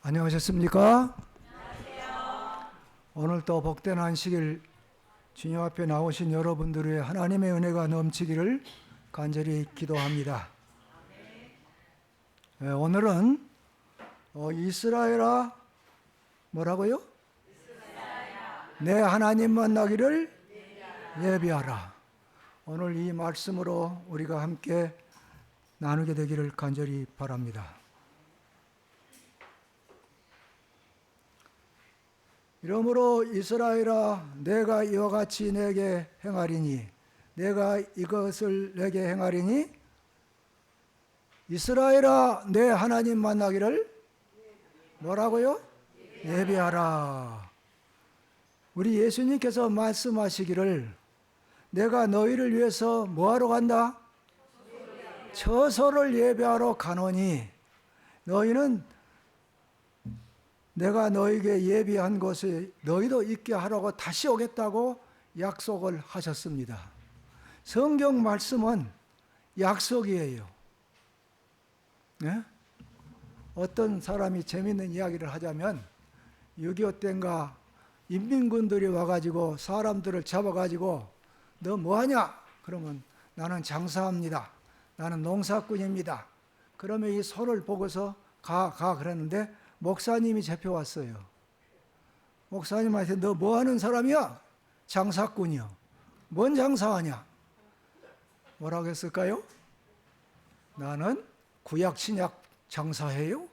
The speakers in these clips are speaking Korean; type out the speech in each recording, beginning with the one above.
안녕하셨습니까? 오늘 또 복된 안식일 주님 앞에 나오신 여러분들의 하나님의 은혜가 넘치기를 간절히 기도합니다. 오늘은 이스라엘아 뭐라고요? 내 하나님 만나기를 예비하라. 오늘 이 말씀으로 우리가 함께 나누게 되기를 간절히 바랍니다. 이러므로 이스라엘아 내가 이와 같이 내게 행하리니 내가 이것을 내게 행하리니 이스라엘아 내 하나님 만나기를 뭐라고요? 예비하라. 우리 예수님께서 말씀하시기를 내가 너희를 위해서 뭐하러 간다? 처소를 예비하러 가노니 너희는 내가 너에게 예비한 곳에 너희도 있게 하라고 다시 오겠다고 약속을 하셨습니다. 성경 말씀은 약속이에요. 네? 어떤 사람이 재밌는 이야기를 하자면 6.25 때인가 인민군들이 와가지고 사람들을 잡아가지고 너 뭐하냐? 그러면 나는 장사합니다. 나는 농사꾼입니다. 그러면 이 손을 보고서 가 그랬는데 목사님이 잡혀왔어요. 목사님한테 너 뭐하는 사람이야? 장사꾼이요. 뭔 장사하냐? 뭐라고 했을까요? 나는 구약 신약 장사해요.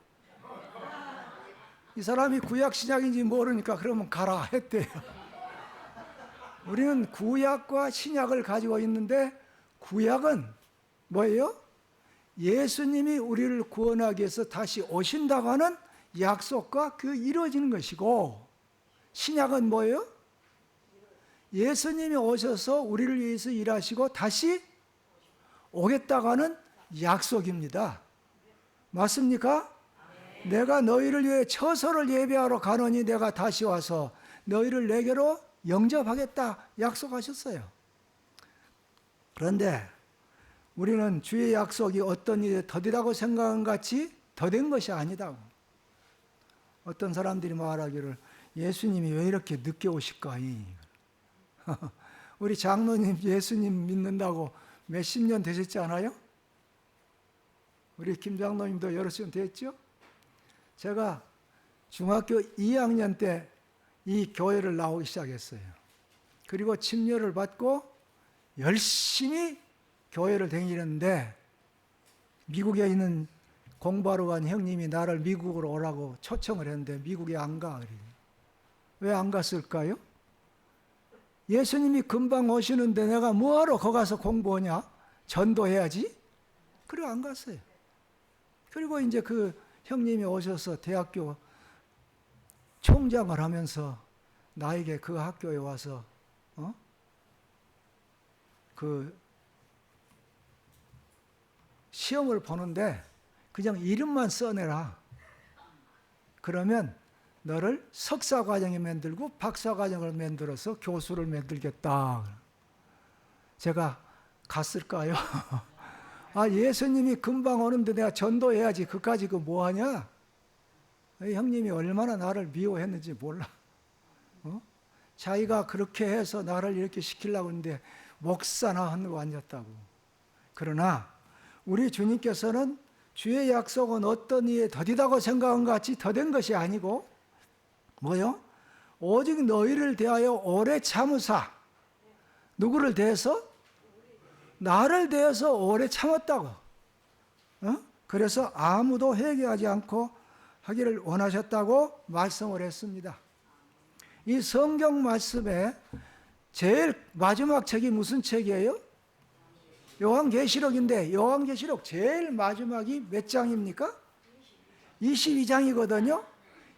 이 사람이 구약 신약인지 모르니까 그러면 가라 했대요. 우리는 구약과 신약을 가지고 있는데 구약은 뭐예요? 예수님이 우리를 구원하기 위해서 다시 오신다고 하는 약속과 그 이루어지는 것이고, 신약은 뭐예요? 예수님이 오셔서 우리를 위해서 일하시고 다시 오겠다고 하는 약속입니다. 맞습니까? 내가 너희를 위해 처소를 예비하러 가노니 내가 다시 와서 너희를 내게로 영접하겠다 약속하셨어요. 그런데 우리는 주의 약속이 어떤 일에 더디다고 생각한 같이 더딘 것이 아니다고. 어떤 사람들이 말하기를 예수님이 왜 이렇게 늦게 오실까? 우리 장로님 예수님 믿는다고 몇십 년 되셨지 않아요? 우리 김 장로님도 여러 년 됐죠? 제가 중학교 2학년 때 이 교회를 나오기 시작했어요. 그리고 침례를 받고 열심히 교회를 다니는데 미국에 있는 공부하러 간 형님이 나를 미국으로 오라고 초청을 했는데 미국에 안 가. 왜 안 갔을까요? 예수님이 금방 오시는데 내가 뭐하러 거기 가서 공부하냐? 전도해야지. 그래 안 갔어요. 그리고 이제 그 형님이 오셔서 대학교 총장을 하면서 나에게 그 학교에 와서 그 시험을 보는데 그냥 이름만 써내라. 그러면 너를 석사과정에 만들고 박사과정을 만들어서 교수를 만들겠다. 제가 갔을까요? 아, 예수님이 금방 오는데 내가 전도해야지. 그까지 그 뭐하냐? 형님이 얼마나 나를 미워했는지 몰라. 자기가 그렇게 해서 나를 이렇게 시키려고 했는데 목사나 하고 앉았다고. 그러나 우리 주님께서는 주의 약속은 어떤 이에 더디다고 생각한 것 같이 더딘 것이 아니고 뭐요? 오직 너희를 대하여 오래 참으사. 누구를 대해서? 나를 대해서 오래 참았다고. 그래서 아무도 회개하지 않고 하기를 원하셨다고 말씀을 했습니다. 이 성경 말씀에 제일 마지막 책이 무슨 책이에요? 요한계시록인데 요한계시록 제일 마지막이 몇 장입니까? 22장이거든요.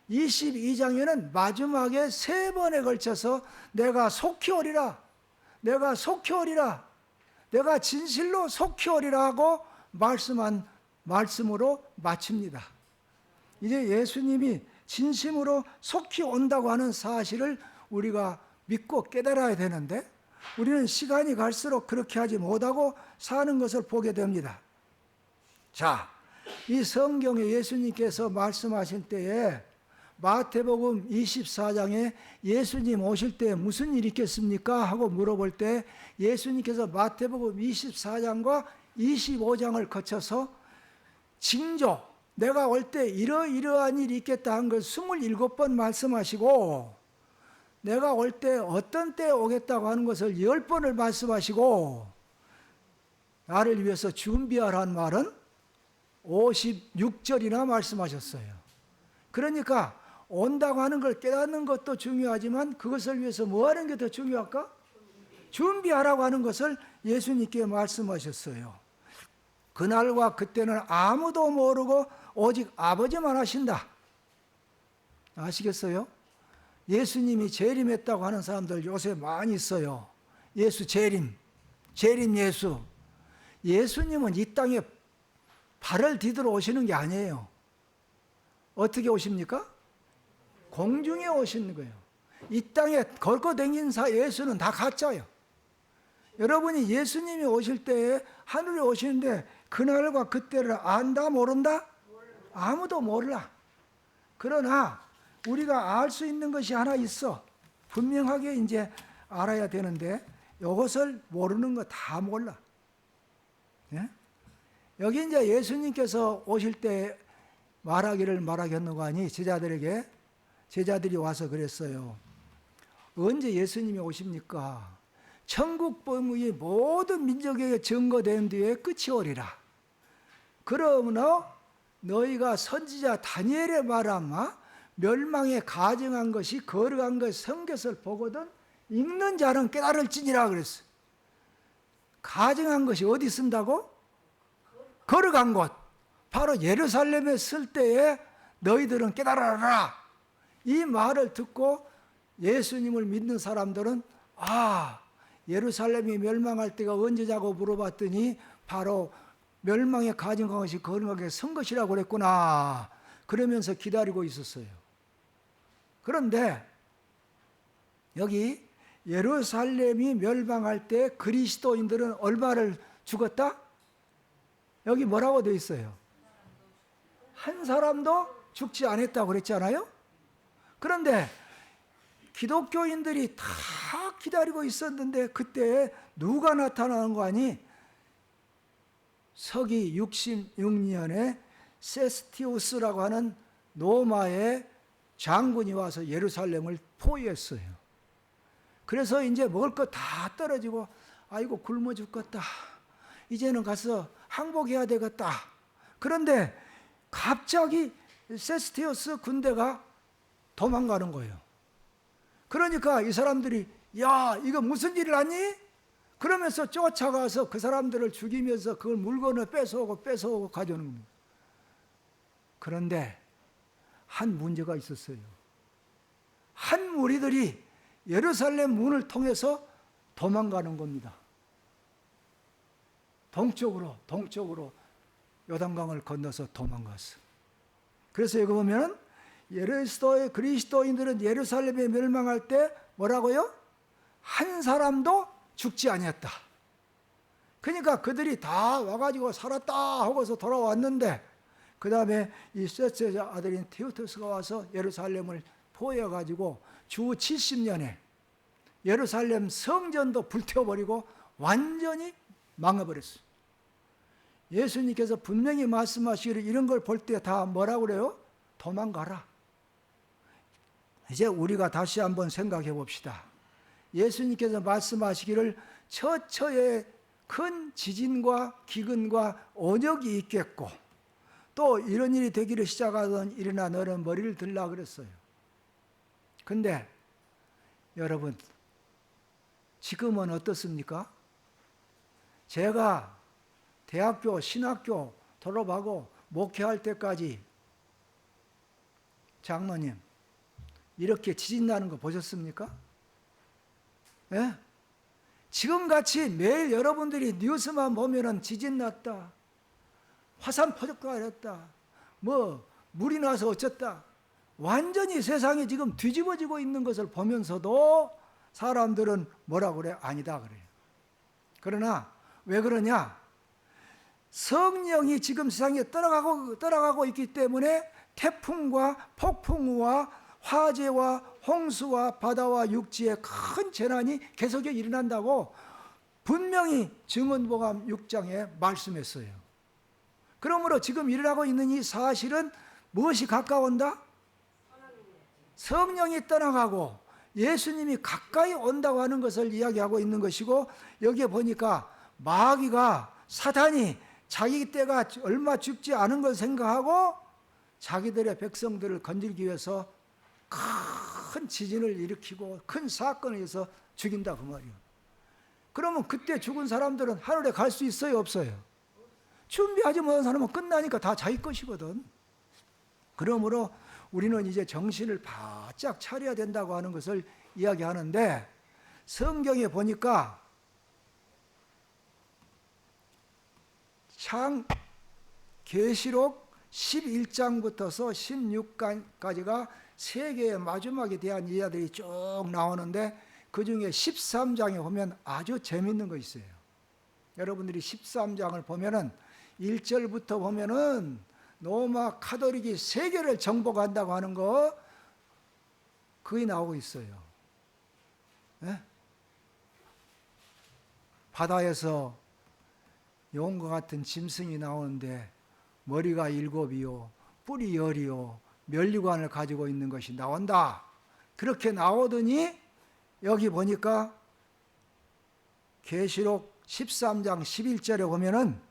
22장에는 마지막에 3번에 걸쳐서 내가 속히 오리라, 내가 속히 오리라, 내가 진실로 속히 오리라 하고 말씀한 말씀으로 마칩니다. 이제 예수님이 진심으로 속히 온다고 하는 사실을 우리가 믿고 깨달아야 되는데 우리는 시간이 갈수록 그렇게 하지 못하고 사는 것을 보게 됩니다. 자, 이 성경에 예수님께서 말씀하신 때에 마태복음 24장에 예수님 오실 때 무슨 일이 있겠습니까? 하고 물어볼 때 예수님께서 마태복음 24장과 25장을 거쳐서 징조, 내가 올 때 이러이러한 일이 있겠다 한 걸 27번 말씀하시고, 내가 올 때 어떤 때 오겠다고 하는 것을 10번을 말씀하시고, 나를 위해서 준비하라는 말은 56절이나 말씀하셨어요. 그러니까 온다고 하는 걸 깨닫는 것도 중요하지만 그것을 위해서 뭐 하는 게 더 중요할까? 준비하라고 하는 것을 예수님께 말씀하셨어요. 그날과 그때는 아무도 모르고 오직 아버지만 하신다. 아시겠어요? 예수님이 재림했다고 하는 사람들 요새 많이 있어요. 예수 재림, 재림 예수. 예수님은 이 땅에 발을 디디러 오시는 게 아니에요. 어떻게 오십니까? 공중에 오시는 거예요. 이 땅에 걸고 댕긴 예수는 다 가짜예요. 여러분이 예수님이 오실 때에 하늘에 오시는데 그날과 그때를 안다 모른다? 아무도 몰라. 그러나 우리가 알 수 있는 것이 하나 있어. 분명하게 이제 알아야 되는데 이것을 모르는 거 다 몰라. 예? 여기 이제 예수님께서 오실 때 말하겠는가 하니 제자들이 와서 그랬어요. 언제 예수님이 오십니까? 천국 복음이 모든 민족에게 증거된 뒤에 끝이 오리라. 그러므로 너희가 선지자 다니엘의 말하마 멸망에 가증한 것이 거룩한 것 성경을 보거든 읽는 자는 깨달을지니라 그랬어요. 가증한 것이 어디 쓴다고? 거룩한 곳. 바로 예루살렘에 쓸 때에 너희들은 깨달아라. 이 말을 듣고 예수님을 믿는 사람들은 예루살렘이 멸망할 때가 언제자고 물어봤더니 바로 멸망에 가증한 것이 거룩하게 선 것이라고 그랬구나. 그러면서 기다리고 있었어요. 그런데 여기 예루살렘이 멸망할 때 그리스도인들은 얼마를 죽었다? 여기 뭐라고 되어 있어요? 한 사람도 죽지 않았다고 그랬잖아요. 그런데 기독교인들이 다 기다리고 있었는데 그때 누가 나타나는 거 아니? 서기 66년에 세스티우스라고 하는 로마의 장군이 와서 예루살렘을 포위했어요. 그래서 이제 먹을 거 다 떨어지고 아이고 굶어 죽겠다. 이제는 가서 항복해야 되겠다. 그런데 갑자기 세스티우스 군대가 도망가는 거예요. 그러니까 이 사람들이 야 이거 무슨 일을 하니? 그러면서 쫓아가서 그 사람들을 죽이면서 그걸 물건을 뺏어오고 가져오는 겁니다. 그런데 한 문제가 있었어요. 한 무리들이 예루살렘 문을 통해서 도망가는 겁니다. 동쪽으로 요단강을 건너서 도망갔어. 그래서 여기 보면 그리스도인들은 예루살렘에 멸망할 때 뭐라고요? 한 사람도 죽지 아니었다. 그러니까 그들이 다 와가지고 살았다 하고서 돌아왔는데 그 다음에 이 세스의 아들인 티투스가 와서 예루살렘을 포위해가지고 주 70년에 예루살렘 성전도 불태워버리고 완전히 망해버렸어요. 예수님께서 분명히 말씀하시기를 이런 걸 볼 때 다 뭐라고 그래요? 도망가라. 이제 우리가 다시 한번 생각해 봅시다. 예수님께서 말씀하시기를 처처에 큰 지진과 기근과 언역이 있겠고 또 이런 일이 되기를 시작하던 일어나 너는 머리를 들라 그랬어요. 근데 여러분 지금은 어떻습니까? 제가 대학교, 신학교 졸업하고 목회할 때까지 장로님 이렇게 지진 나는 거 보셨습니까? 예? 지금같이 매일 여러분들이 뉴스만 보면은 지진 났다, 화산 포격가 했다, 물이 나서 어쩌다, 완전히 세상이 지금 뒤집어지고 있는 것을 보면서도 사람들은 뭐라고 그래? 아니다 그래요. 그러나 왜 그러냐? 성령이 지금 세상에 떠나가고 있기 때문에 태풍과 폭풍우와 화재와 홍수와 바다와 육지에 큰 재난이 계속 일어난다고 분명히 증언보감 6장에 말씀했어요. 그러므로 지금 일어나고 있는 이 사실은 무엇이 가까운다? 성령이 떠나가고 예수님이 가까이 온다고 하는 것을 이야기하고 있는 것이고, 여기에 보니까 마귀가, 사탄이 자기 때가 얼마 죽지 않은 걸 생각하고 자기들의 백성들을 건질기 위해서 큰 지진을 일으키고 큰 사건을 해서 죽인다 그 말이에요. 그러면 그때 죽은 사람들은 하늘에 갈 수 있어요, 없어요? 준비하지 못한 사람은 끝나니까 다 자기 것이거든. 그러므로 우리는 이제 정신을 바짝 차려야 된다고 하는 것을 이야기하는데, 성경에 보니까 계시록 11장부터서 16장까지가 세계의 마지막에 대한 이야기들이 쭉 나오는데, 그 중에 13장에 보면 아주 재밌는 거 있어요. 여러분들이 13장을 보면은 1절부터 보면은 로마 카톨릭이 세계를 정복한다고 하는 거, 그게 나오고 있어요. 네? 바다에서 용과 같은 짐승이 나오는데 머리가 7이요 뿔이 10이요 면류관을 가지고 있는 것이 나온다. 그렇게 나오더니 여기 보니까 계시록 13장 11절에 보면은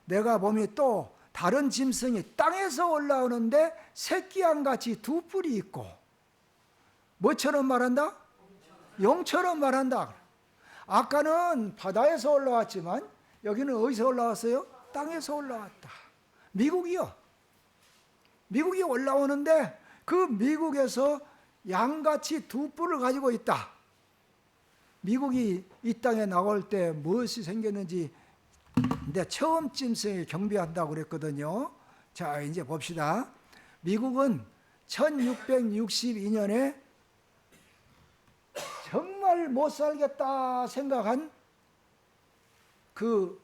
내가 보면 또 다른 짐승이 땅에서 올라오는데 새끼양같이 2뿔이 있고, 뭐처럼 말한다? 용처럼 말한다. 아까는 바다에서 올라왔지만 여기는 어디서 올라왔어요? 땅에서 올라왔다. 미국이요. 미국이 올라오는데 그 미국에서 양같이 2뿔을 가지고 있다. 미국이 이 땅에 나올 때 무엇이 생겼는지 근데 처음 짐승을 경배한다고 그랬거든요. 자, 이제 봅시다. 미국은 1662년에 정말 못 살겠다 생각한 그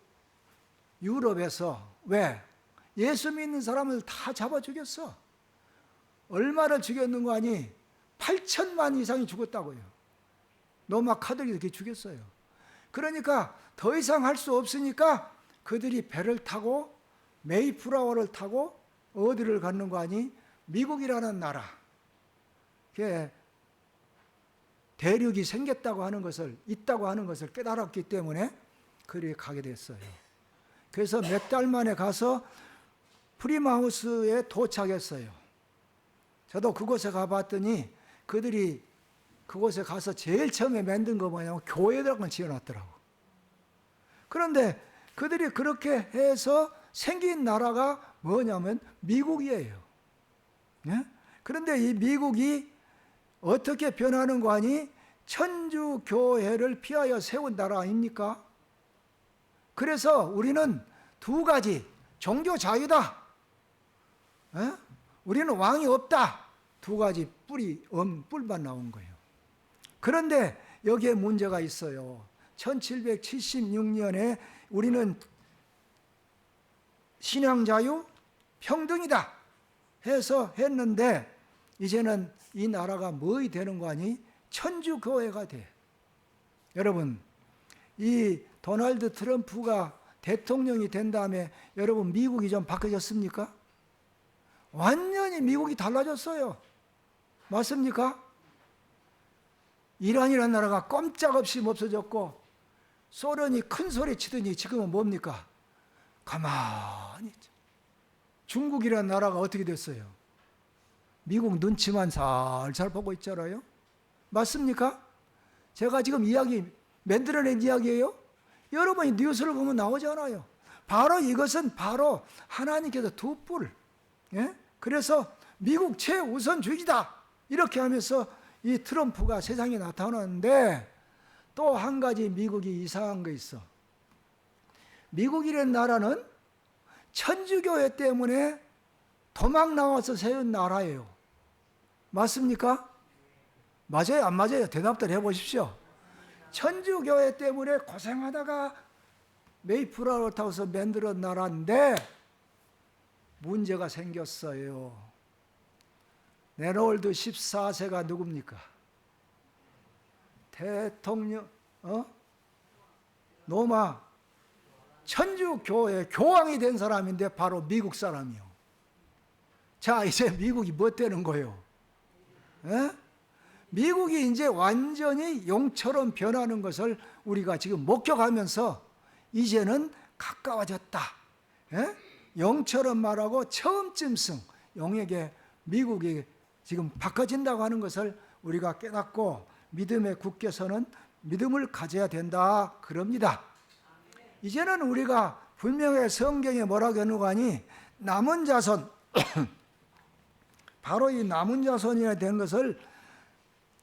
유럽에서, 왜? 예수 믿는 사람을 다 잡아 죽였어. 얼마를 죽였는 거 아니? 8천만 이상이 죽었다고요. 로마 카톨릭이 이렇게 죽였어요. 그러니까 더 이상 할 수 없으니까 그들이 배를 타고 메이플라워를 타고 어디를 가는 거 아니? 미국이라는 나라. 대륙이 생겼다고 하는 것을, 있다고 하는 것을 깨달았기 때문에 그리 가게 됐어요. 그래서 몇 달 만에 가서 프리마우스에 도착했어요. 저도 그곳에 가봤더니 그들이 그곳에 가서 제일 처음에 만든 거 뭐냐면 교회들을 지어놨더라고. 그런데 그들이 그렇게 해서 생긴 나라가 뭐냐면 미국이에요. 네? 그런데 이 미국이 어떻게 변하는 거 아니? 천주교회를 피하여 세운 나라 아닙니까? 그래서 우리는 2가지, 종교 자유다. 우리는 왕이 없다. 2가지 뿔만 나온 거예요. 그런데 여기에 문제가 있어요. 1776년에 우리는 신앙 자유, 평등이다 해서 했는데, 이제는 이 나라가 뭐이 되는 거 아니? 천주교회가 돼. 여러분, 이 도널드 트럼프가 대통령이 된 다음에 여러분 미국이 좀 바뀌어졌습니까? 완전히 미국이 달라졌어요. 맞습니까? 이란이라는 나라가 꼼짝없이 없어졌고, 소련이 큰 소리 치더니 지금은 뭡니까? 가만히 있죠. 중국이라는 나라가 어떻게 됐어요? 미국 눈치만 살살 보고 있잖아요. 맞습니까? 제가 지금 만들어낸 이야기예요. 여러분이 뉴스를 보면 나오잖아요. 바로 이것은 바로 하나님께서 2뿔. 예? 그래서 미국 최우선주의다 이렇게 하면서 이 트럼프가 세상에 나타나는데, 또 한 가지 미국이 이상한 거 있어. 미국이라는 나라는 천주교회 때문에 도망 나와서 세운 나라예요. 맞습니까? 맞아요, 안 맞아요? 대답들 해보십시오. 천주교회 때문에 고생하다가 메이플라워 타워서 만들었 나라인데 문제가 생겼어요. 레놀드 14세가 누굽니까? 대통령, 로마 천주교회 교황이 된 사람인데 바로 미국 사람이요. 자, 이제 미국이 뭐 되는 거예요? 미국이 이제 완전히 용처럼 변하는 것을 우리가 지금 목격하면서 이제는 가까워졌다. 용처럼 말하고 처음쯤승 용에게 미국이 지금 바꿔진다고 하는 것을 우리가 깨닫고 믿음에 굳게 서는 믿음을 가져야 된다 그럽니다. 이제는 우리가 분명히 성경에 뭐라고 해놓고 하니 남은 자손 바로 이 남은 자손이라 된 것을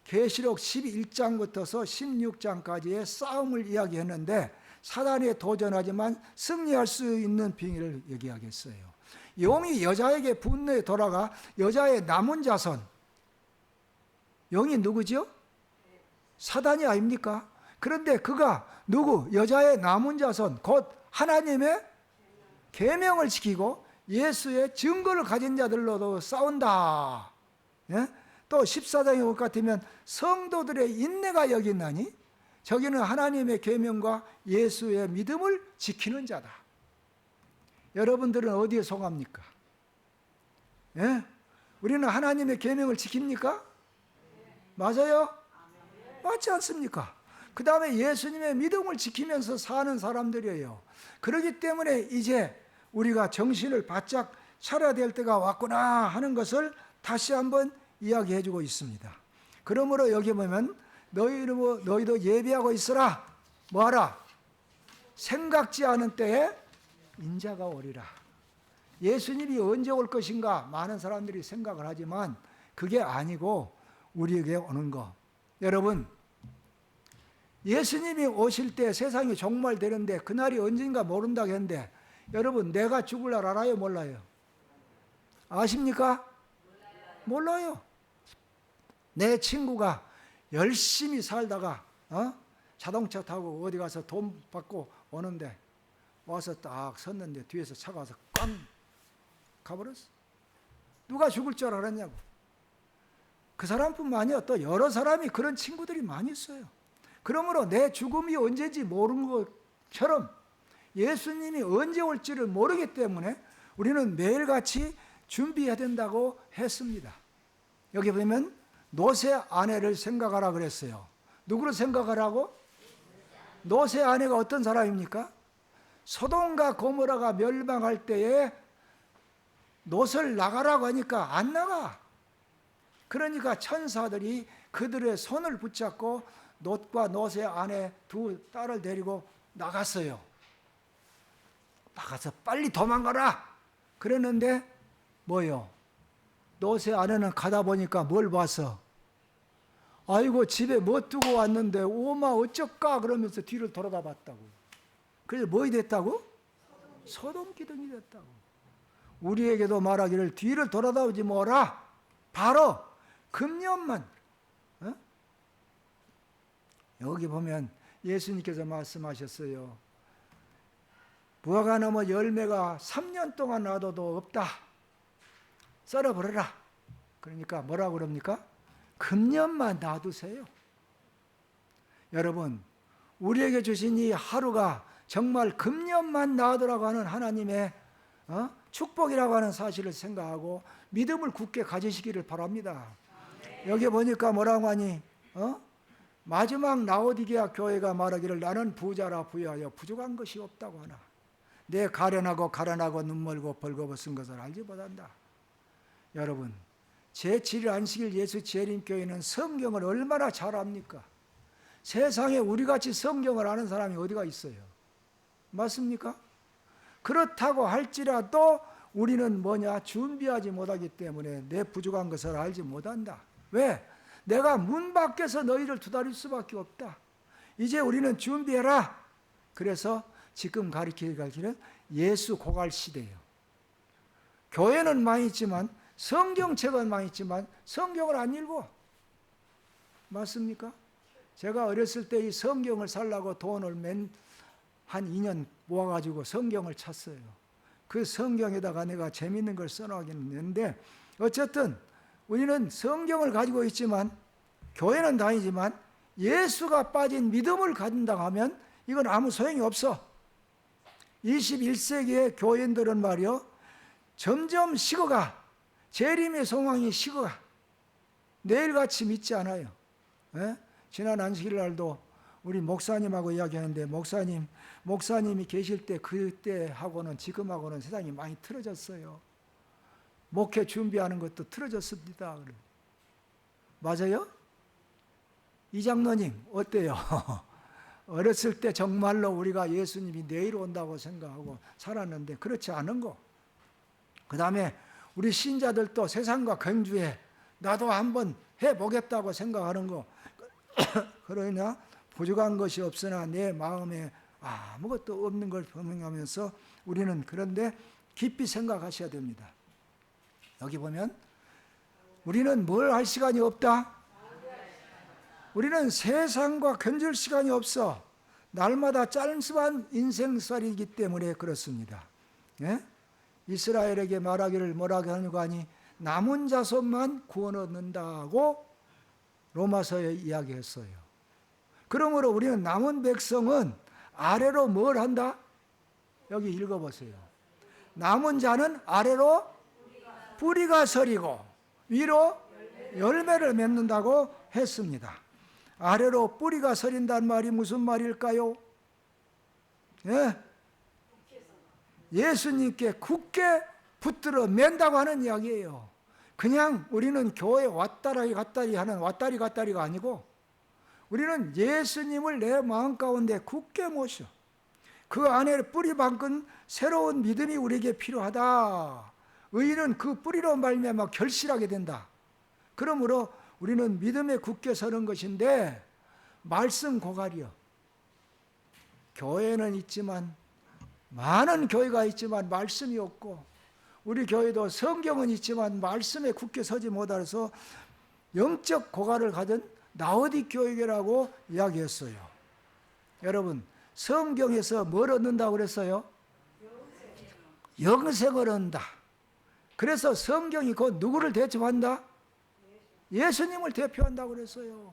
계시록 11장부터서 16장까지의 싸움을 이야기했는데 사단에 도전하지만 승리할 수 있는 비밀을 얘기하겠어요. 용이 여자에게 분노에 돌아가 여자의 남은 자손, 용이 누구죠? 사단이 아닙니까? 그런데 그가 누구? 여자의 남은 자손, 곧 하나님의 계명을 지키고 예수의 증거를 가진 자들로도 싸운다. 또 14장에 올 것 같으면 성도들의 인내가 여기 있나니 저기는 하나님의 계명과 예수의 믿음을 지키는 자다. 여러분들은 어디에 속합니까? 우리는 하나님의 계명을 지킵니까? 맞아요? 맞지 않습니까? 그 다음에 예수님의 믿음을 지키면서 사는 사람들이에요. 그렇기 때문에 이제 우리가 정신을 바짝 차려야 될 때가 왔구나 하는 것을 다시 한번 이야기해 주고 있습니다. 그러므로 여기 보면 너희도 예비하고 있으라. 뭐하라? 생각지 않은 때에 인자가 오리라. 예수님이 언제 올 것인가 많은 사람들이 생각을 하지만 그게 아니고 우리에게 오는 거. 여러분, 예수님이 오실 때 세상이 종말되는데 그날이 언젠가 모른다고 했는데 여러분, 내가 죽을 날 알아요? 몰라요? 아십니까? 몰라요. 내 친구가 열심히 살다가 자동차 타고 어디 가서 돈 받고 오는데 와서 딱 섰는데 뒤에서 차가 와서 꽝 가버렸어. 누가 죽을 줄 알았냐고. 그 사람뿐만 아니라 또 여러 사람이 그런 친구들이 많이 있어요. 그러므로 내 죽음이 언제인지 모르는 것처럼 예수님이 언제 올지를 모르기 때문에 우리는 매일같이 준비해야 된다고 했습니다. 여기 보면 노새 아내를 생각하라 그랬어요. 누구를 생각하라고? 노새 아내가 어떤 사람입니까? 소돔과 고모라가 멸망할 때에 롯을 나가라고 하니까 안 나가. 그러니까 천사들이 그들의 손을 붙잡고 롯과 롯의 아내 두 딸을 데리고 나갔어요. 나가서 빨리 도망가라 그랬는데 뭐요? 롯의 아내는 가다 보니까 뭘 봤어? 아이고 집에 뭐 두고 왔는데 오마 어쩔까 그러면서 뒤를 돌아다 봤다고. 그래서 뭐이 됐다고? 소돔 기둥이 됐다고. 우리에게도 말하기를 뒤를 돌아다보지 뭐라. 바로 금년만. 여기 보면 예수님께서 말씀하셨어요. 무화과 나무 열매가 3년 동안 놔둬도 없다. 썰어버려라. 그러니까 뭐라고 그럽니까? 금년만 놔두세요. 여러분, 우리에게 주신 이 하루가 정말 금년만 놔두라고 하는 하나님의 축복이라고 하는 사실을 생각하고 믿음을 굳게 가지시기를 바랍니다. 여기 보니까 뭐라고 하니? 마지막 라오디게아 교회가 말하기를 나는 부자라 부유하여 부족한 것이 없다고 하나. 내 가련하고 눈멀고 벌거벗은 것을 알지 못한다. 여러분, 제7일 안식일 예수 재림교회는 성경을 얼마나 잘 압니까? 세상에 우리같이 성경을 아는 사람이 어디가 있어요? 맞습니까? 그렇다고 할지라도 우리는 뭐냐? 준비하지 못하기 때문에 내 부족한 것을 알지 못한다. 왜? 내가 문 밖에서 너희를 두다릴 수밖에 없다. 이제 우리는 준비해라. 그래서 지금 가르치는 예수 고갈 시대예요. 교회는 많이 있지만 성경책은 많이 있지만 성경을 안 읽어. 맞습니까? 제가 어렸을 때 이 성경을 살라고 돈을 한 2년 모아가지고 성경을 찼어요. 그 성경에다가 내가 재밌는 걸 써놓긴 했는데 어쨌든 우리는 성경을 가지고 있지만, 교회는 다니지만 예수가 빠진 믿음을 가진다고 하면 이건 아무 소용이 없어. 21세기의 교인들은 말이요, 점점 식어가. 재림의 소망이 식어가. 내일같이 믿지 않아요. 예? 지난 안식일 날도 우리 목사님하고 이야기하는데, 목사님이 계실 때 그때하고는 지금하고는 세상이 많이 틀어졌어요. 목회 준비하는 것도 틀어졌습니다. 맞아요? 이 장로님 어때요? 어렸을 때 정말로 우리가 예수님이 내일 온다고 생각하고 살았는데 그렇지 않은 거. 그 다음에 우리 신자들도 세상과 경주에 나도 한번 해보겠다고 생각하는 거. 그러나 부족한 것이 없으나 내 마음에 아무것도 없는 걸 범행하면서 우리는 그런데 깊이 생각하셔야 됩니다. 여기 보면 우리는 뭘 할 시간이 없다? 우리는 세상과 견줄 시간이 없어. 날마다 짤막한 인생살이기 때문에 그렇습니다. 예? 이스라엘에게 말하기를 뭐라고 하는가 하니 남은 자손만 구원 얻는다고 로마서에 이야기했어요. 그러므로 우리는 남은 백성은 아래로 뭘 한다? 여기 읽어보세요. 남은 자는 아래로 뿌리가 서리고 위로 열매를 맺는다고 했습니다. 아래로 뿌리가 서린다는 말이 무슨 말일까요? 예? 예수님께 굳게 붙들어 맨다고 하는 이야기예요. 그냥 우리는 교회 왔다리 갔다리가 아니고 우리는 예수님을 내 마음 가운데 굳게 모셔. 그 안에 뿌리 박은 새로운 믿음이 우리에게 필요하다. 의인은 그 뿌리로 말미암아 결실하게 된다. 그러므로 우리는 믿음에 굳게 서는 것인데, 말씀 고갈이요. 교회는 있지만, 많은 교회가 있지만 말씀이 없고, 우리 교회도 성경은 있지만 말씀에 굳게 서지 못해서 영적 고갈을 가진 라오디 교회라고 이야기했어요. 여러분, 성경에서 뭘 얻는다고 그랬어요? 영생을 얻는다. 그래서 성경이 곧 누구를 대표한다? 예수님을 대표한다고 그랬어요.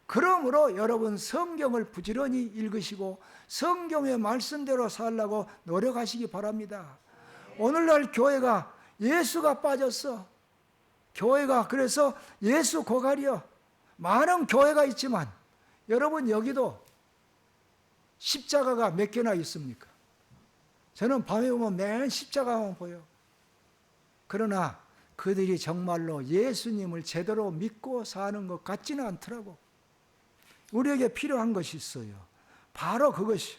그러므로 여러분 성경을 부지런히 읽으시고 성경의 말씀대로 살라고 노력하시기 바랍니다. 오늘날 교회가 예수가 빠졌어. 교회가 그래서 예수 고갈이요. 많은 교회가 있지만 여러분 여기도 십자가가 몇 개나 있습니까? 저는 밤에 오면 맨 십자가만 보여. 그러나 그들이 정말로 예수님을 제대로 믿고 사는 것 같지는 않더라고. 우리에게 필요한 것이 있어요. 바로 그것이.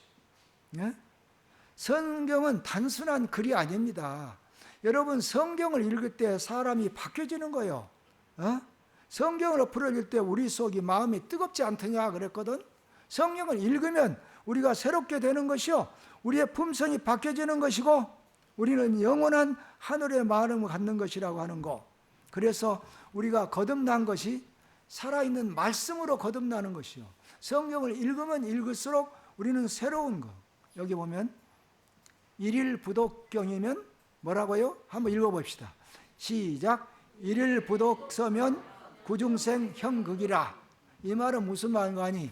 예? 성경은 단순한 글이 아닙니다. 여러분 성경을 읽을 때 사람이 바뀌어지는 거예요. 성경을 풀어질 때 우리 속이 마음이 뜨겁지 않더냐 그랬거든. 성경을 읽으면 우리가 새롭게 되는 것이요, 우리의 품성이 바뀌어지는 것이고 우리는 영원한 하늘의 마음을 갖는 것이라고 하는 거. 그래서 우리가 거듭난 것이 살아있는 말씀으로 거듭나는 것이요, 성경을 읽으면 읽을수록 우리는 새로운 거. 여기 보면 일일 부독경이면 뭐라고요? 한번 읽어봅시다. 시작. 일일 부독서면 구중생 형극이라. 이 말은 무슨 말인가 하니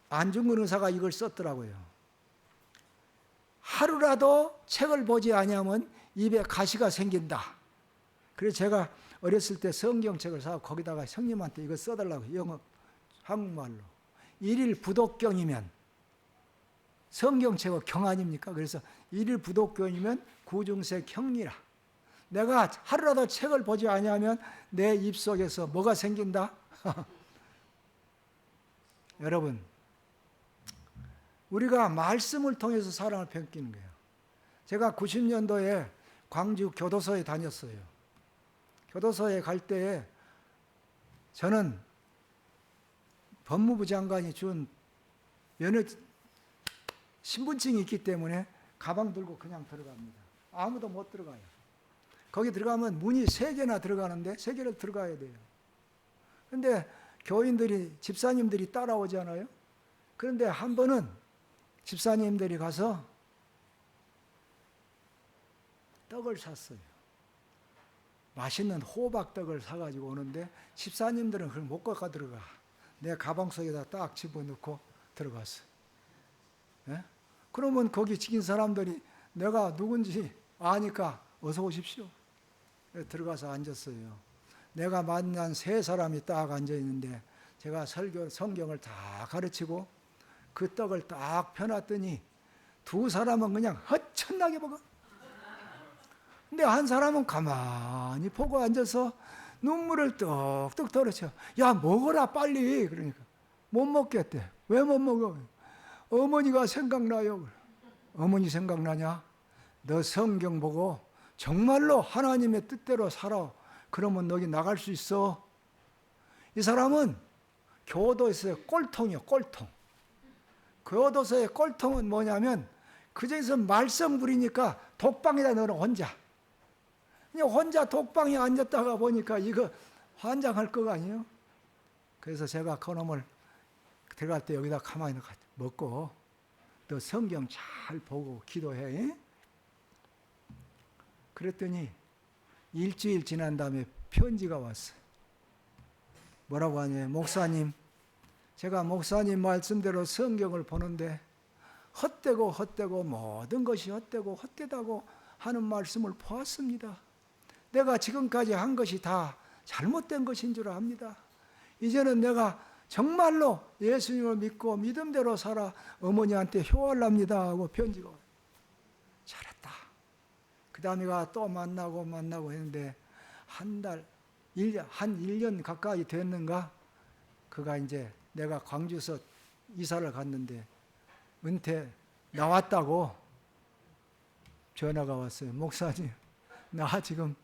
안중근 의사가 이걸 썼더라고요. 하루라도 책을 보지 아니하면 입에 가시가 생긴다. 그래서 제가 어렸을 때 성경책을 사고 거기다가 형님한테 이거 써달라고, 영어, 한국말로. 일일 부독경이면, 성경책은 경 아닙니까? 그래서 일일 부독경이면 구중생 형이라. 내가 하루라도 책을 보지 아니하면 내 입속에서 뭐가 생긴다? 여러분, 우리가 말씀을 통해서 사랑을 뺏기는 거예요. 제가 90년도에 광주 교도소에 다녔어요. 교도소에 갈 때에 저는 법무부 장관이 준 신분증이 있기 때문에 가방 들고 그냥 들어갑니다. 아무도 못 들어가요. 거기 들어가면 문이 3개나 들어가는데 3개를 들어가야 돼요. 그런데 교인들이, 집사님들이 따라오잖아요. 그런데 한 번은 집사님들이 가서 떡을 샀어요. 맛있는 호박떡을 사가지고 오는데 집사님들은 그걸 못 갖고 들어가. 내 가방 속에다 딱 집어넣고 들어갔어. 예? 그러면 거기 지킨 사람들이 내가 누군지 아니까 어서 오십시오. 들어가서 앉았어요. 내가 만난 세 사람이 딱 앉아 있는데 제가 성경을 다 가르치고 그 떡을 딱 펴놨더니 두 사람은 그냥 허천나게 먹어. 근데 한 사람은 가만히 보고 앉아서 눈물을 뚝뚝 떨어져. 야, 먹어라 빨리. 그러니까 못 먹겠대. 왜 못 먹어? 어머니가 생각나요. 어머니 생각나냐? 너 성경 보고 정말로 하나님의 뜻대로 살아. 그러면 너기 나갈 수 있어. 이 사람은 교도소의 꼴통이요, 꼴통. 교도소의 꼴통은 뭐냐면 그중에서 말썽 부리니까 독방에다 넣어 혼자. 그냥 혼자 독방에 앉았다가 보니까 이거 환장할 거가 아니에요. 그래서 제가 그놈을 들어갈 때 여기다 가만히 먹고 너 성경 잘 보고 기도해. 그랬더니 일주일 지난 다음에 편지가 왔어요. 뭐라고 하냐면 목사님, 제가 목사님 말씀대로 성경을 보는데 헛되고 모든 것이 헛되다고 하는 말씀을 보았습니다. 내가 지금까지 한 것이 다 잘못된 것인 줄 압니다. 이제는 내가 정말로 예수님을 믿고 믿음대로 살아 어머니한테 효할랍니다 하고 편지가 와요. 잘했다. 그 다음에가 또 만나고 했는데 한 1년 가까이 됐는가? 그가 이제 내가 광주에서 이사를 갔는데 은퇴 나왔다고 전화가 왔어요. 목사님, 나 지금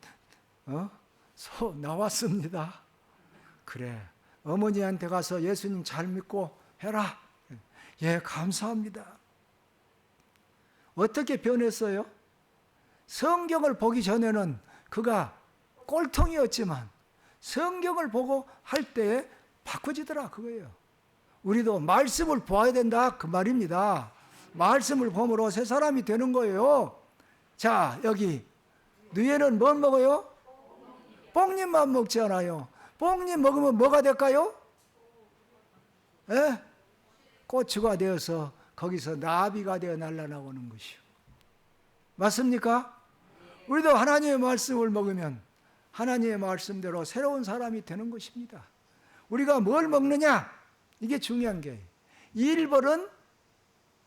나왔습니다. 그래, 어머니한테 가서 예수님 잘 믿고 해라. 예, 감사합니다. 어떻게 변했어요? 성경을 보기 전에는 그가 꼴통이었지만 성경을 보고 할 때에 바꿔지더라 그거예요. 우리도 말씀을 보아야 된다 그 말입니다. 말씀을 보므로 새 사람이 되는 거예요. 자, 여기 누에는 뭘 먹어요? 뽕잎만 먹지 않아요. 뽕잎 먹으면 뭐가 될까요? 예? 고추가 되어서 거기서 나비가 되어 날아나오는 것이요. 맞습니까? 우리도 하나님의 말씀을 먹으면 하나님의 말씀대로 새로운 사람이 되는 것입니다. 우리가 뭘 먹느냐? 이게 중요한 게 1벌은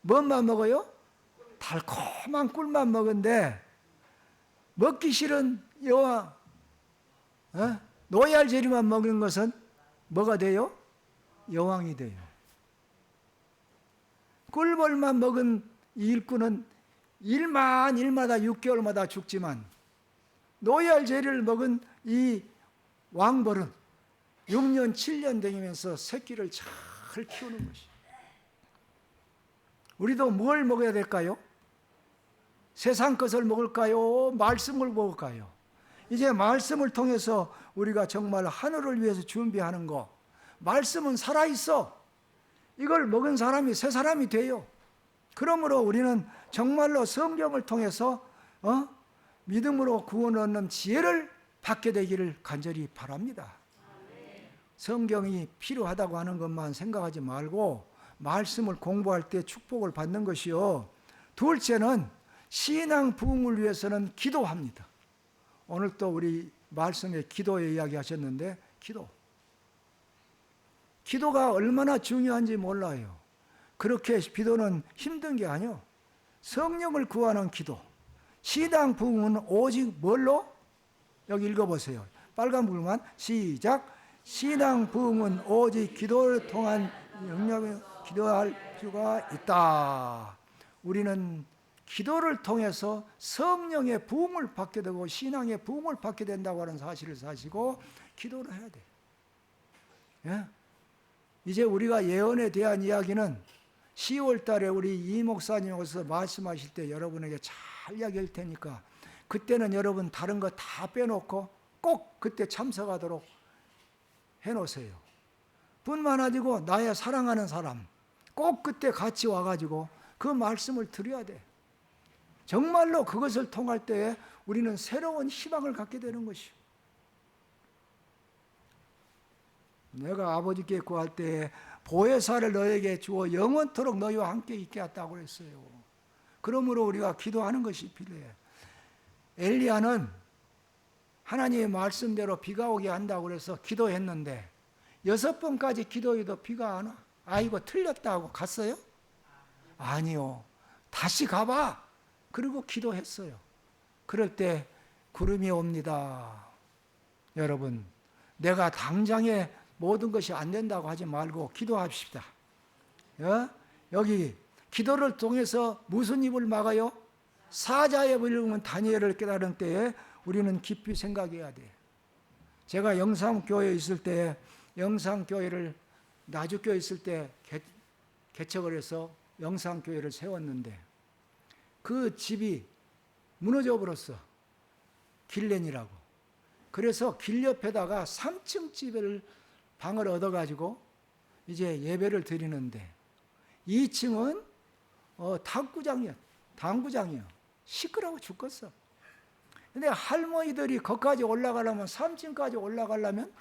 뭔만 먹어요? 달콤한 꿀만 먹은데 먹기 싫은 노얄 재리만 먹는 것은 뭐가 돼요? 여왕이 돼요. 꿀벌만 먹은 이 일꾼은 일마다 6개월마다 죽지만 노얄 재리를 먹은 이 왕벌은 6년 7년 되면서 새끼를 잘 키우는 것이. 우리도 뭘 먹어야 될까요? 세상 것을 먹을까요? 말씀을 먹을까요? 이제 말씀을 통해서 우리가 정말 하늘을 위해서 준비하는 거. 말씀은 살아있어. 이걸 먹은 사람이 새 사람이 돼요. 그러므로 우리는 정말로 성경을 통해서 믿음으로 구원 얻는 지혜를 받게 되기를 간절히 바랍니다. 성경이 필요하다고 하는 것만 생각하지 말고 말씀을 공부할 때 축복을 받는 것이요. 둘째는 신앙 부흥을 위해서는 기도합니다. 오늘 또 우리 말씀에 기도의 이야기 하셨는데 기도가 얼마나 중요한지 몰라요. 그렇게 기도는 힘든 게 아니요. 성령을 구하는 기도. 신앙 부흥은 오직 뭘로? 여기 읽어보세요. 빨간 불만 시작. 신앙 부흥은 오직 기도를 통한 영역에 기도할 수가 있다. 우리는 기도를 통해서 성령의 부흥을 받게 되고 신앙의 부흥을 받게 된다고 하는 사실을 사시고 기도를 해야 돼요. 예? 이제 우리가 예언에 대한 이야기는 10월 달에 우리 이 목사님 오셔서 말씀하실 때 여러분에게 잘 이야기할 테니까 그때는 여러분 다른 거 다 빼놓고 꼭 그때 참석하도록 해놓으세요. 뿐만 아니고 나의 사랑하는 사람 꼭 그때 같이 와가지고 그 말씀을 드려야 돼. 정말로 그것을 통할 때에 우리는 새로운 희망을 갖게 되는 것이요. 내가 아버지께 구할 때에 보혜사를 너에게 주어 영원토록 너희와 함께 있게 했다고 그랬어요. 그러므로 우리가 기도하는 것이 필요해. 엘리야는 하나님의 말씀대로 비가 오게 한다고 그래서 기도했는데 6번까지 기도해도 비가 안 와. 아이고 틀렸다고 갔어요? 아니요. 다시 가봐. 그리고 기도했어요. 그럴 때 구름이 옵니다. 여러분, 내가 당장에 모든 것이 안 된다고 하지 말고 기도합시다. 여기 기도를 통해서 무슨 입을 막아요? 사자의 입을 읽으면 다니엘을 깨달은 때에 우리는 깊이 생각해야 돼. 제가 영상교회에 있을 때, 영상교회를 나주교회에 있을 때 개척을 해서 영상교회를 세웠는데 그 집이 무너져 버렸어. 길렌이라고. 그래서 길 옆에다가 3층 집을 방을 얻어가지고 이제 예배를 드리는데 2층은 당구장이야. 시끄러워 죽겠어. 근데 할머니들이 거기까지 올라가려면 3층까지 올라가려면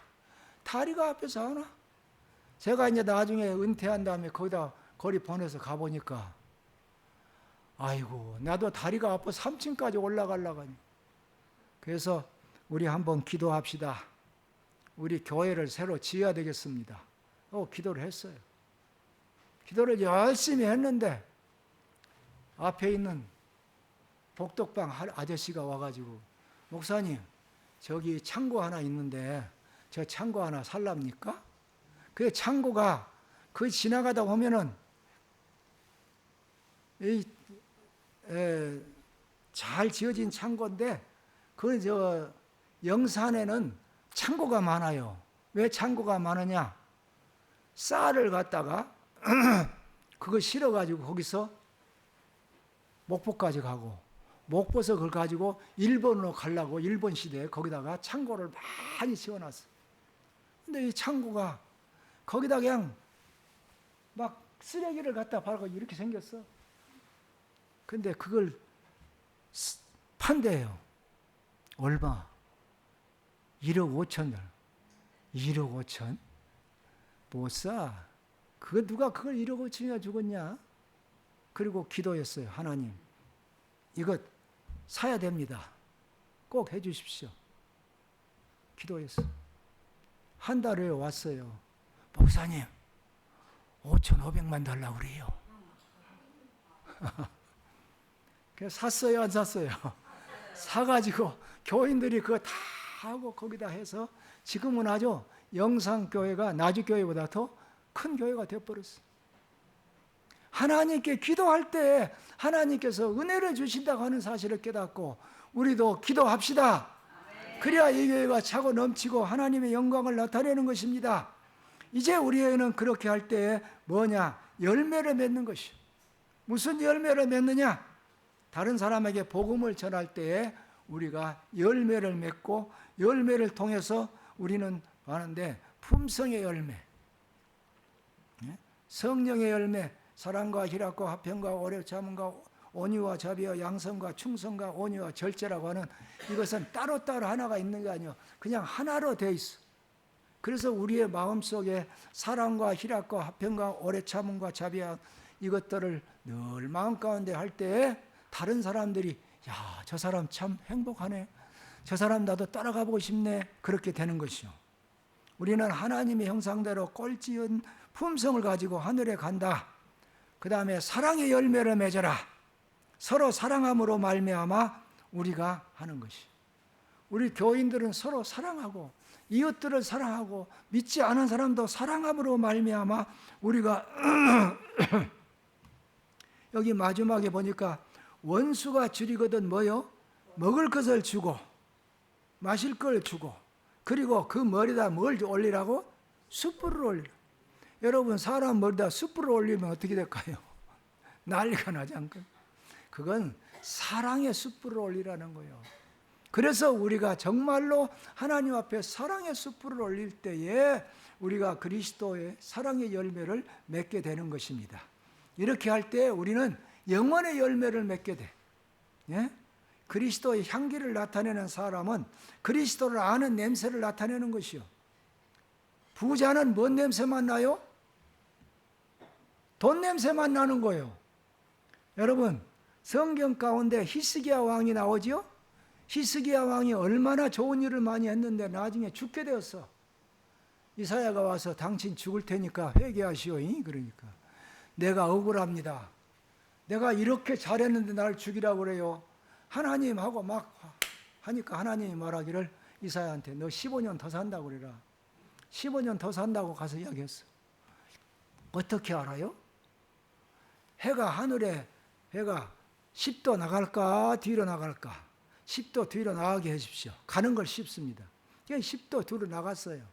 다리가 앞에서 안 와. 제가 이제 나중에 은퇴한 다음에 거기다 거리 보내서 가보니까 아이고 나도 다리가 아파 3층까지 올라가려고 하니. 그래서 우리 한번 기도합시다. 우리 교회를 새로 지어야 되겠습니다. 기도를 했어요. 기도를 열심히 했는데 앞에 있는 복덕방 아저씨가 와가지고 목사님 저기 창고 하나 있는데 저 창고 하나 살랍니까? 그 창고가 그 지나가다 보면은 잘 지어진 창고인데 그 영산에는 창고가 많아요. 왜 창고가 많으냐? 쌀을 갖다가 그거 실어가지고 거기서 목포까지 가고 목포서 그걸 가지고 일본으로 가려고 일본 시대에 거기다가 창고를 많이 지어놨어. 근데 이 창고가 거기다 그냥 막 쓰레기를 갖다 바르고 이렇게 생겼어. 근데 그걸 판대요. 얼마? 1억 5천을. 1억 5천? 못 사. 누가 그걸 1억 5천이나 주겠냐? 그리고 기도했어요. 하나님, 이것 사야 됩니다. 꼭 해주십시오. 기도했어요. 한 달 후에 왔어요. 목사님, 5,500만 달라고 그래요. 그래서 샀어요, 안 샀어요? 사가지고 교인들이 그거 다 하고 거기다 해서 지금은 아주 영상교회가 나주교회보다 더 큰 교회가 되어버렸어요. 하나님께 기도할 때 하나님께서 은혜를 주신다고 하는 사실을 깨닫고 우리도 기도합시다. 그래야 이 교회가 차고 넘치고 하나님의 영광을 나타내는 것입니다. 이제 우리는 그렇게 할 때 뭐냐? 열매를 맺는 것이요. 무슨 열매를 맺느냐? 다른 사람에게 복음을 전할 때에 우리가 열매를 맺고 열매를 통해서 우리는 하는데 품성의 열매, 성령의 열매, 사랑과 희락과 화평과 오래 참음과 온유와 자비와 양성과 충성과 온유와 절제라고 하는 이것은 따로따로 하나가 있는 게 아니에요. 그냥 하나로 되어 있어. 그래서 우리의 마음속에 사랑과 희락과 화평과 오래 참음과 자비와 이것들을 늘 마음 가운데 할 때에 다른 사람들이 야, 저 사람 참 행복하네. 저 사람 나도 따라가 보고 싶네. 그렇게 되는 것이요. 우리는 하나님의 형상대로 꼴찌은 품성을 가지고 하늘에 간다. 그 다음에 사랑의 열매를 맺어라. 서로 사랑함으로 말미암아 우리가 하는 것이. 우리 교인들은 서로 사랑하고 이웃들을 사랑하고 믿지 않은 사람도 사랑함으로 말미암아 우리가 여기 마지막에 보니까 원수가 줄이거든 뭐요? 먹을 것을 주고 마실 걸 주고 그리고 그 머리에다 뭘 올리라고? 숯불을 올리라. 여러분 사람 머리에다 숯불을 올리면 어떻게 될까요? 난리가 나지 않겠어요? 그건 사랑의 숯불을 올리라는 거예요. 그래서 우리가 정말로 하나님 앞에 사랑의 숯불을 올릴 때에 우리가 그리스도의 사랑의 열매를 맺게 되는 것입니다. 이렇게 할 때 우리는 영원의 열매를 맺게 돼. 예? 그리스도의 향기를 나타내는 사람은 그리스도를 아는 냄새를 나타내는 것이요. 부자는 뭔 냄새만 나요? 돈 냄새만 나는 거예요. 여러분, 성경 가운데 히스기야 왕이 나오죠? 히스기야 왕이 얼마나 좋은 일을 많이 했는데 나중에 죽게 되었어. 이사야가 와서 당신 죽을 테니까 회개하시오. 그러니까 내가 억울합니다. 내가 이렇게 잘했는데 나를 죽이라고 그래요. 하나님하고 막 하니까 하나님이 말하기를 이사야한테 너 15년 더 산다고 그래라. 15년 더 산다고 가서 이야기했어. 어떻게 알아요? 하늘에 해가 10도 나갈까 뒤로 나갈까? 10도 뒤로 나가게 해주십시오. 가는 걸 쉽습니다. 10도 뒤로 나갔어요.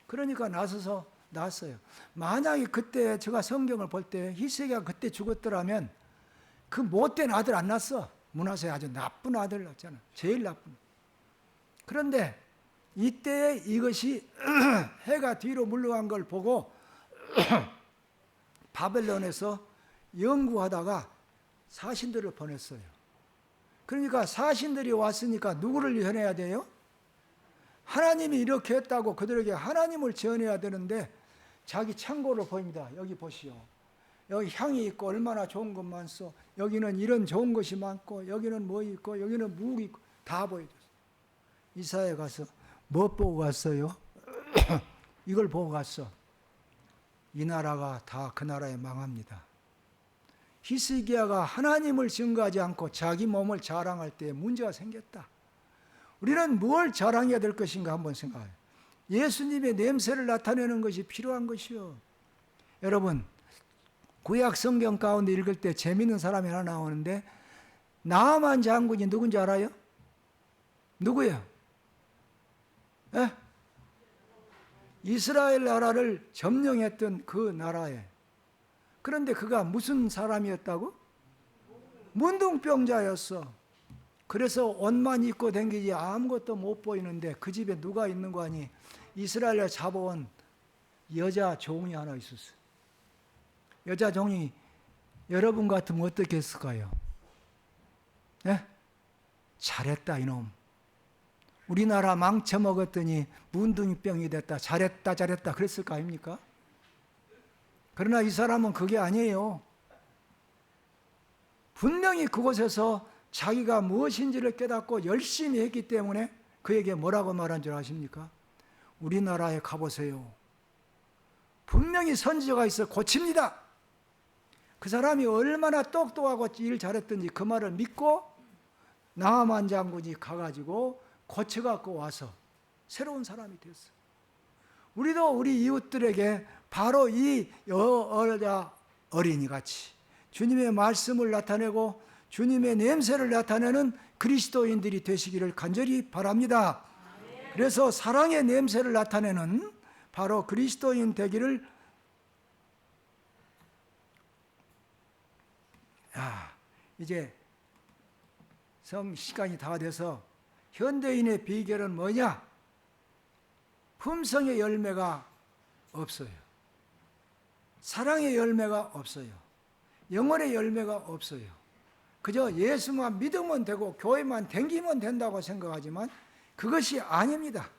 그러니까 나서서 났어요. 만약에 그때 제가 성경을 볼 때 히스기야가 그때 죽었더라면 그 못된 아들 안 낳았어. 므낫세 아주 나쁜 아들 낳았잖아. 제일 나쁜. 그런데 이때 이것이 해가 뒤로 물러간 걸 보고 바벨론에서 연구하다가 사신들을 보냈어요. 그러니까 사신들이 왔으니까 누구를 전해야 돼요? 하나님이 이렇게 했다고 그들에게 하나님을 전해야 되는데 자기 창고를 보입니다. 여기 보시오. 여기 향이 있고 얼마나 좋은 것 많소. 여기는 이런 좋은 것이 많고 여기는 뭐 있고 여기는 무기 있고 다 보여줬어요. 이사야에 가서 뭐 보고 갔어요? 이걸 보고 갔어. 이 나라가 다 그 나라에 망합니다. 히스기야가 하나님을 증거하지 않고 자기 몸을 자랑할 때 문제가 생겼다. 우리는 뭘 자랑해야 될 것인가 한번 생각해요. 예수님의 냄새를 나타내는 것이 필요한 것이요. 여러분, 구약 성경 가운데 읽을 때 재미있는 사람이 하나 나오는데 나아만 장군이 누군지 알아요? 누구예요? 에? 이스라엘 나라를 점령했던 그 나라에. 그런데 그가 무슨 사람이었다고? 문둥병자였어. 그래서 옷만 입고 댕기지 아무것도 못 보이는데 그 집에 누가 있는 거 아니? 이스라엘에 잡아온 여자 종이 하나 있었어요. 여자 종이 여러분 같으면 어떻게 했을까요? 네? 잘했다 이놈. 우리나라 망쳐먹었더니 문둥이병이 됐다. 잘했다 그랬을 거 아닙니까? 그러나 이 사람은 그게 아니에요. 분명히 그곳에서 자기가 무엇인지를 깨닫고 열심히 했기 때문에 그에게 뭐라고 말한 줄 아십니까? 우리나라에 가보세요. 분명히 선지자가 있어 고칩니다. 그 사람이 얼마나 똑똑하고 일 잘했든지 그 말을 믿고 나아만 장군이 가가지고 고쳐갖고 와서 새로운 사람이 됐어. 우리도 우리 이웃들에게 바로 이 여자 어린이같이 주님의 말씀을 나타내고 주님의 냄새를 나타내는 그리스도인들이 되시기를 간절히 바랍니다. 그래서 사랑의 냄새를 나타내는 바로 그리스도인 되기를. 이제 시간이 다 돼서 현대인의 비결은 뭐냐? 품성의 열매가 없어요. 사랑의 열매가 없어요. 영혼의 열매가 없어요. 그저 예수만 믿으면 되고 교회만 댕기면 된다고 생각하지만 그것이 아닙니다.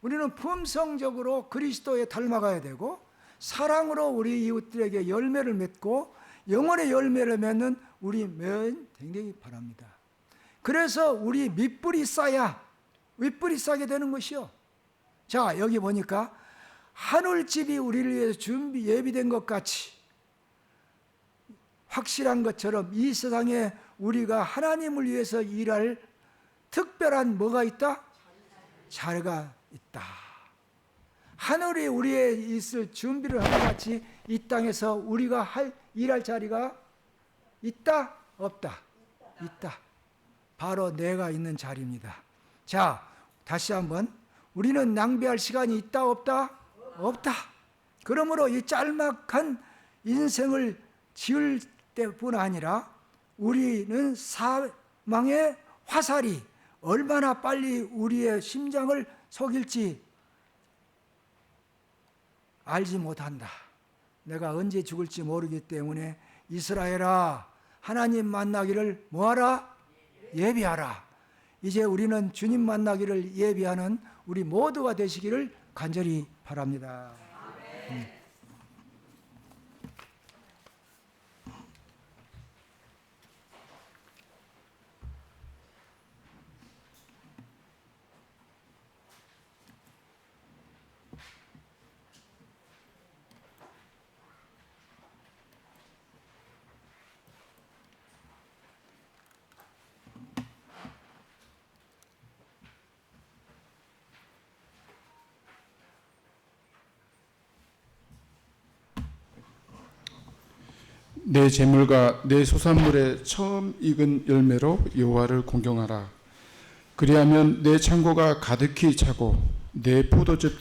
우리는 품성적으로 그리스도에 닮아가야 되고 사랑으로 우리 이웃들에게 열매를 맺고 영혼의 열매를 맺는 우리 면 되기 바랍니다. 그래서 우리 밑불이 쌓야 윗불이 싸게 되는 것이요. 자, 여기 보니까 하늘집이 우리를 위해서 예비된 것 같이 확실한 것처럼 이 세상에 우리가 하나님을 위해서 일할 특별한 뭐가 있다? 자리가 있다. 하늘이 우리에 있을 준비를 한 것 같이 이 땅에서 우리가 일할 자리가 있다? 없다? 있다. 바로 내가 있는 자리입니다. 자, 다시 한번 우리는 낭비할 시간이 있다 없다? 없다. 그러므로 이 짤막한 인생을 지을 때뿐 아니라 우리는 사망의 화살이 얼마나 빨리 우리의 심장을 속일지 알지 못한다. 내가 언제 죽을지 모르기 때문에 이스라엘아, 하나님 만나기를 뭐하라? 예비하라. 이제 우리는 주님 만나기를 예비하는 우리 모두가 되시기를 간절히 바랍니다. 내 재물과 내 소산물의 처음 익은 열매로 여호와를 공경하라. 그리하면 내 창고가 가득히 차고 내 포도즙